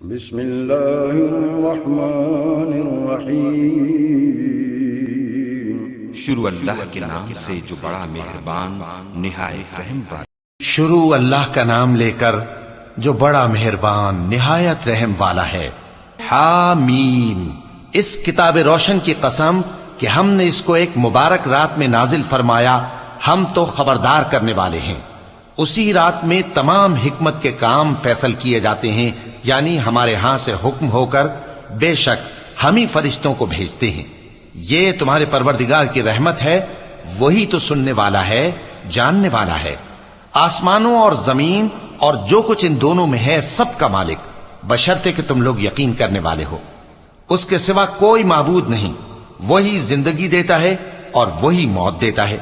بسم اللہ الرحمن الرحیم۔ شروع اللہ کے نام سے جو بڑا مہربان نہایت رحم والا۔ شروع اللہ کا نام لے کر جو بڑا مہربان نہایت رحم والا ہے۔ حامیم، اس کتاب روشن کی قسم کہ ہم نے اس کو ایک مبارک رات میں نازل فرمایا، ہم تو خبردار کرنے والے ہیں۔ اسی رات میں تمام حکمت کے کام فیصل کیے جاتے ہیں، یعنی ہمارے ہاں سے حکم ہو کر بے شک ہم ہی فرشتوں کو بھیجتے ہیں۔ یہ تمہارے پروردگار کی رحمت ہے، وہی تو سننے والا ہے، جاننے والا ہے۔ آسمانوں اور زمین اور جو کچھ ان دونوں میں ہے سب کا مالک، بشرطے کہ تم لوگ یقین کرنے والے ہو۔ اس کے سوا کوئی معبود نہیں، وہی زندگی دیتا ہے اور وہی موت دیتا ہے،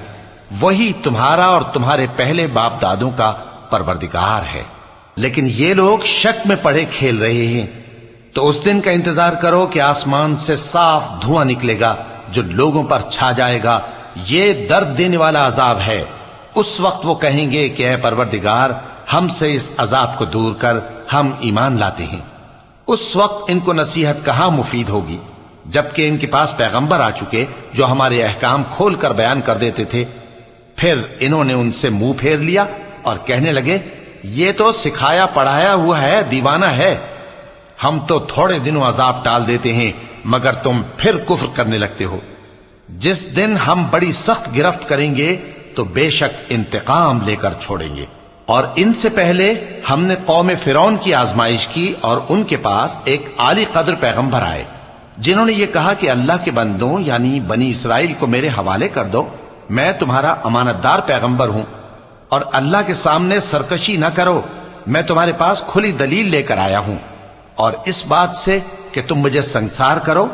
وہی تمہارا اور تمہارے پہلے باپ دادوں کا پروردگار ہے۔ لیکن یہ لوگ شک میں پڑے کھیل رہے ہیں، تو اس دن کا انتظار کرو کہ آسمان سے صاف دھواں نکلے گا جو لوگوں پر چھا جائے گا، یہ درد دینے والا عذاب ہے۔ اس وقت وہ کہیں گے کہ اے پروردگار، ہم سے اس عذاب کو دور کر، ہم ایمان لاتے ہیں۔ اس وقت ان کو نصیحت کہاں مفید ہوگی، جبکہ ان کے پاس پیغمبر آ چکے جو ہمارے احکام کھول کر بیان کر دیتے تھے۔ پھر انہوں نے ان سے منہ پھیر لیا اور کہنے لگے، یہ تو سکھایا پڑھایا ہوا ہے، دیوانہ ہے۔ ہم تو تھوڑے دنوں عذاب ٹال دیتے ہیں مگر تم پھر کفر کرنے لگتے ہو۔ جس دن ہم بڑی سخت گرفت کریں گے تو بے شک انتقام لے کر چھوڑیں گے۔ اور ان سے پہلے ہم نے قوم فرعون کی آزمائش کی اور ان کے پاس ایک عالی قدر پیغمبر آئے جنہوں نے یہ کہا کہ اللہ کے بندوں یعنی بنی اسرائیل کو میرے حوالے کر دو، میں تمہارا امانت دار پیغمبر ہوں، اور اللہ کے سامنے سرکشی نہ کرو، میں تمہارے پاس کھلی دلیل لے کر آیا ہوں، اور اس بات سے کہ تم مجھے سنسار کرو،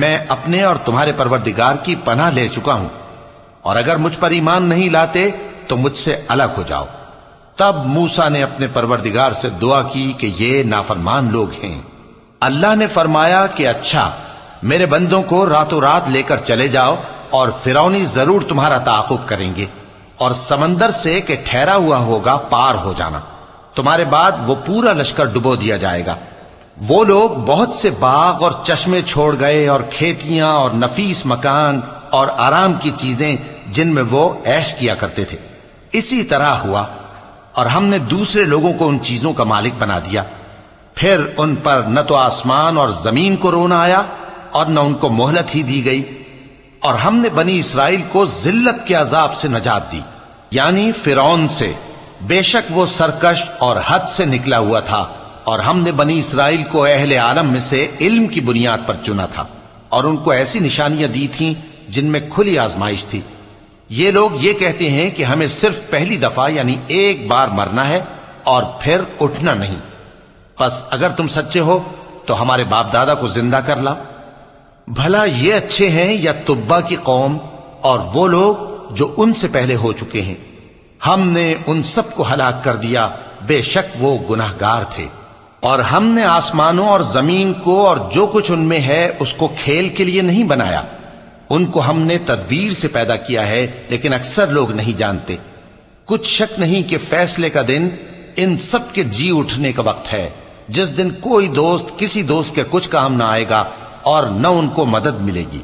میں اپنے اور تمہارے پروردگار کی پناہ لے چکا ہوں، اور اگر مجھ پر ایمان نہیں لاتے تو مجھ سے الگ ہو جاؤ۔ تب موسیٰ نے اپنے پروردگار سے دعا کی کہ یہ نافرمان لوگ ہیں۔ اللہ نے فرمایا کہ اچھا، میرے بندوں کو راتوں رات لے کر چلے جاؤ، اور فرعونی ضرور تمہارا تعاقب کریں گے، اور سمندر سے کہ ٹھہرا ہوا ہوگا پار ہو جانا، تمہارے بعد وہ پورا لشکر ڈبو دیا جائے گا۔ وہ لوگ بہت سے باغ اور چشمے چھوڑ گئے اور کھیتیاں اور نفیس مکان اور آرام کی چیزیں جن میں وہ عیش کیا کرتے تھے۔ اسی طرح ہوا، اور ہم نے دوسرے لوگوں کو ان چیزوں کا مالک بنا دیا۔ پھر ان پر نہ تو آسمان اور زمین کو رونا آیا اور نہ ان کو مہلت ہی دی گئی، اور ہم نے بنی اسرائیل کو ذلت کے عذاب سے نجات دی، یعنی فرعون سے، بے شک وہ سرکش اور حد سے نکلا ہوا تھا، اور ہم نے بنی اسرائیل کو اہل عالم میں سے علم کی بنیاد پر چنا تھا، اور ان کو ایسی نشانیاں دی تھیں جن میں کھلی آزمائش تھی۔ یہ لوگ یہ کہتے ہیں کہ ہمیں صرف پہلی دفعہ یعنی ایک بار مرنا ہے اور پھر اٹھنا نہیں، پس اگر تم سچے ہو تو ہمارے باپ دادا کو زندہ کر لاؤ۔ بھلا یہ اچھے ہیں یا تبا کی قوم اور وہ لوگ جو ان سے پہلے ہو چکے ہیں؟ ہم نے ان سب کو ہلاک کر دیا، بے شک وہ گناہگار تھے۔ اور ہم نے آسمانوں اور زمین کو اور جو کچھ ان میں ہے اس کو کھیل کے لیے نہیں بنایا، ان کو ہم نے تدبیر سے پیدا کیا ہے، لیکن اکثر لوگ نہیں جانتے۔ کچھ شک نہیں کہ فیصلے کا دن ان سب کے جی اٹھنے کا وقت ہے، جس دن کوئی دوست کسی دوست کے کچھ کام نہ آئے گا اور نہ ان کو مدد ملے گی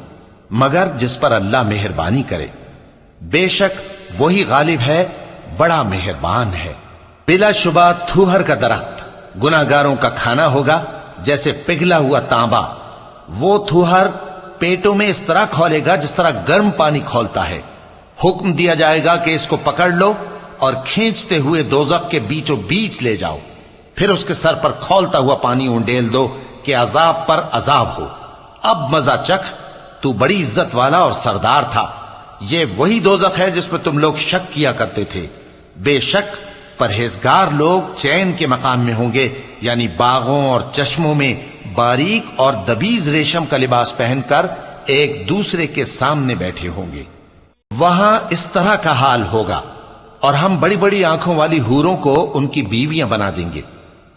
مگر جس پر اللہ مہربانی کرے۔ بے شک وہی غالب ہے، بڑا مہربان ہے۔ بلا شبہ تھوہر کا درخت گناہگاروں کا کھانا ہوگا، جیسے پگھلا ہوا تانبا۔ وہ تھوہر پیٹوں میں اس طرح کھولے گا جس طرح گرم پانی کھولتا ہے۔ حکم دیا جائے گا کہ اس کو پکڑ لو اور کھینچتے ہوئے دوزخ کے بیچوں بیچ لے جاؤ، پھر اس کے سر پر کھولتا ہوا پانی اونڈیل دو کہ عذاب پر عذاب ہو۔ اب مزہ چکھ، تو بڑی عزت والا اور سردار تھا۔ یہ وہی دوزخ ہے جس میں تم لوگ شک کیا کرتے تھے۔ بے شک پرہیزگار لوگ چین کے مقام میں ہوں گے، یعنی باغوں اور چشموں میں باریک اور دبیز ریشم کا لباس پہن کر ایک دوسرے کے سامنے بیٹھے ہوں گے۔ وہاں اس طرح کا حال ہوگا، اور ہم بڑی بڑی آنکھوں والی حوروں کو ان کی بیویاں بنا دیں گے۔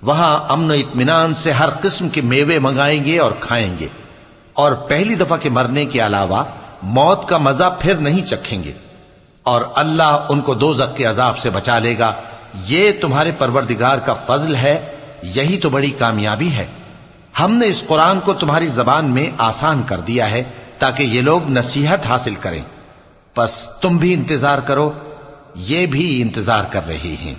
وہاں امن و اطمینان سے ہر قسم کے میوے منگائیں گے اور کھائیں گے، اور پہلی دفعہ کے مرنے کے علاوہ موت کا مزہ پھر نہیں چکھیں گے، اور اللہ ان کو دوزخ کے عذاب سے بچا لے گا۔ یہ تمہارے پروردگار کا فضل ہے، یہی تو بڑی کامیابی ہے۔ ہم نے اس قرآن کو تمہاری زبان میں آسان کر دیا ہے تاکہ یہ لوگ نصیحت حاصل کریں، پس تم بھی انتظار کرو، یہ بھی انتظار کر رہے ہیں۔